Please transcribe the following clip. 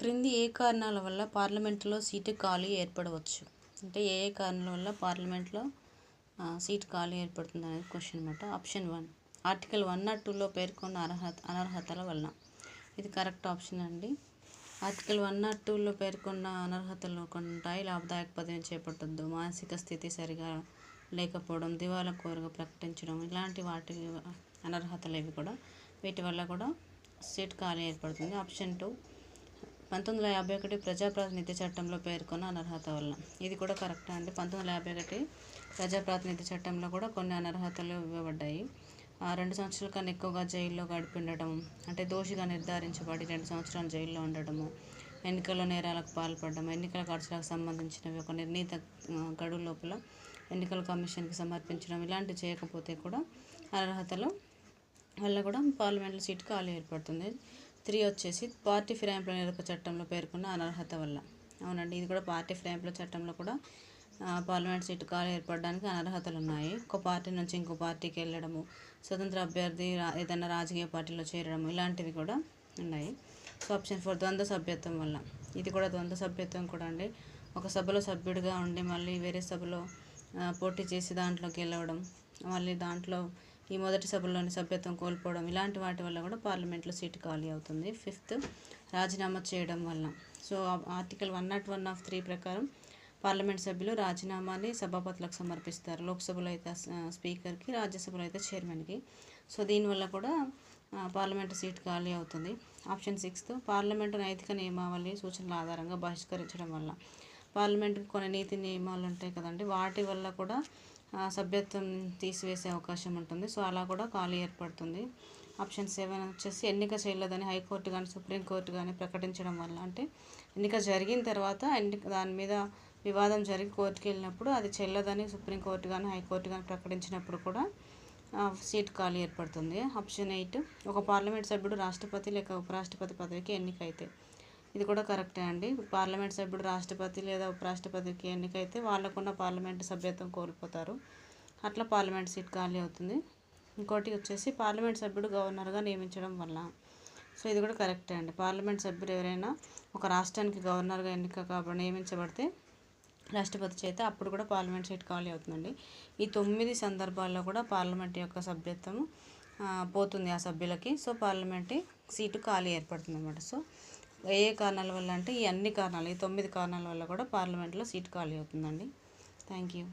క్రింది ఏ కారణాల వల్ల పార్లమెంటులో సీటు ఖాళీ ఏర్పడవచ్చు? అంటే ఏ ఏ కారణాల వల్ల పార్లమెంట్లో సీటు ఖాళీ ఏర్పడుతుంది అనేది క్వశ్చన్ అనమాట. ఆప్షన్ 1 ఆర్టికల్ 102లో పేర్కొన్న అనర్హతల వలన. ఇది కరెక్ట్ ఆప్షన్ అండి. ఆర్టికల్ 102లో పేర్కొన్న అనర్హతలు కొన్ని ఉంటాయి. లాభదాయక పదవిని చేపట్టొద్దు, మానసిక స్థితి సరిగా లేకపోవడం, దివాలా కోరుగా ప్రకటించడం, ఇలాంటి వాటి అనర్హతలు ఇవి కూడా. వీటి వల్ల కూడా సీట్ ఖాళీ ఏర్పడుతుంది. ఆప్షన్ 2 1951 ప్రజాప్రాతినిధ్య చట్టంలో పేర్కొన్న అనర్హత వల్ల. ఇది కూడా కరెక్ట్ అండి. 1951 ప్రజాప్రాతినిధ్య చట్టంలో కూడా కొన్ని అనర్హతలు ఇవ్వబడ్డాయి. 2 సంవత్సరాల కన్నా ఎక్కువగా జైల్లో గడిపిండటం, అంటే దోషిగా నిర్ధారించబడి 2 సంవత్సరాలు జైల్లో ఉండడము, ఎన్నికల్లో నేరాలకు పాల్పడడం, ఎన్నికల ఖర్చులకు సంబంధించినవి ఒక నిర్ణీత గడువు లోపల ఎన్నికల కమిషన్కి సమర్పించడం, ఇలాంటివి చేయకపోతే కూడా అనర్హతలు వల్ల కూడా పార్లమెంట్లో సీటు ఖాళీ ఏర్పడుతుంది. 3 వచ్చేసి పార్టీ ఫిరాయింపుల నిరోధక చట్టంలో పేర్కొన్న అనర్హత వల్ల. అవునండి, ఇది కూడా పార్టీ ఫిరాయింపుల చట్టంలో కూడా పార్లమెంట్ సీటు ఖాళీ ఏర్పడడానికి అనర్హతలు ఉన్నాయి. ఒక పార్టీ నుంచి ఇంకో పార్టీకి వెళ్ళడము, స్వతంత్ర అభ్యర్థి ఏదైనా రాజకీయ పార్టీలో చేరడం, ఇలాంటివి కూడా ఉన్నాయి. సో ఆప్షన్ 4 ద్వంద్వ సభ్యత్వం వల్ల. ఇది కూడా ద్వంద్వ సభ్యత్వం కూడా అండి. ఒక సభలో సభ్యుడిగా ఉండి మళ్ళీ వేరే సభలో పోటీ చేసి దాంట్లోకి వెళ్ళవడం, మళ్ళీ దాంట్లో ఈ మొదటి సభలోని సభ్యత్వం కోల్పోవడం, ఇలాంటి వాటి వల్ల కూడా పార్లమెంట్లో సీటు ఖాళీ అవుతుంది. 5th రాజీనామా చేయడం వల్ల. సో ఆర్టికల్ 101(3) ప్రకారం పార్లమెంట్ సభ్యులు రాజీనామాని సభాపతులకు సమర్పిస్తారు. లోక్సభలో అయితే స్పీకర్కి, రాజ్యసభలో అయితే చైర్మన్కి. సో దీనివల్ల కూడా పార్లమెంటు సీటు ఖాళీ అవుతుంది. ఆప్షన్ 6 పార్లమెంటు నైతిక నియమావళి సూచనల ఆధారంగా బహిష్కరించడం వల్ల. పార్లమెంటుకి కొన్ని నీతి నియమాలు ఉంటాయి కదండి, వాటి వల్ల కూడా సభ్యత్వం తీసివేసే అవకాశం ఉంటుంది. సో అలా కూడా ఖాళీ ఏర్పడుతుంది. ఆప్షన్ 7 వచ్చేసి ఎన్నిక చేయలేదని హైకోర్టు కానీ సుప్రీంకోర్టు కానీ ప్రకటించడం వల్ల. అంటే ఎన్నిక జరిగిన తర్వాత దాని మీద వివాదం జరిగి కోర్టుకి వెళ్ళినప్పుడు అది చెల్లదని సుప్రీంకోర్టు కానీ హైకోర్టు కానీ ప్రకటించినప్పుడు కూడా సీట్ ఖాళీ ఏర్పడుతుంది. ఆప్షన్ 8 ఒక పార్లమెంట్ సభ్యుడు రాష్ట్రపతి లేక ఉపరాష్ట్రపతి పదవికి ఎన్నికైతే. ఇది కూడా కరెక్టే అండి. పార్లమెంట్ సభ్యుడు రాష్ట్రపతి లేదా ఉపరాష్ట్రపతికి ఎన్నికైతే వాళ్ళకున్న పార్లమెంటు సభ్యత్వం కోల్పోతారు. అట్లా పార్లమెంట్ సీట్ ఖాళీ అవుతుంది. ఇంకోటి వచ్చేసి పార్లమెంట్ సభ్యుడు గవర్నర్గా నియమించడం వల్ల. సో ఇది కూడా కరెక్టే అండి. పార్లమెంట్ సభ్యుడు ఎవరైనా ఒక రాష్ట్రానికి గవర్నర్గా నియమించబడితే రాష్ట్రపతి చేత, అప్పుడు కూడా పార్లమెంట్ సీట్ ఖాళీ అవుతుందండి. ఈ 9 సందర్భాల్లో కూడా పార్లమెంట్ యొక్క సభ్యత్వం పోతుంది ఆ సభ్యులకి. సో పార్లమెంట్ సీటు ఖాళీ ఏర్పడుతుంది అన్నమాట. సో ఏ కారణాల వల్ల అంటే ఈ 9 కారణాల వల్ల కూడా పార్లమెంట్లో సీటు ఖాళీ అవుతుందండి. Thank you.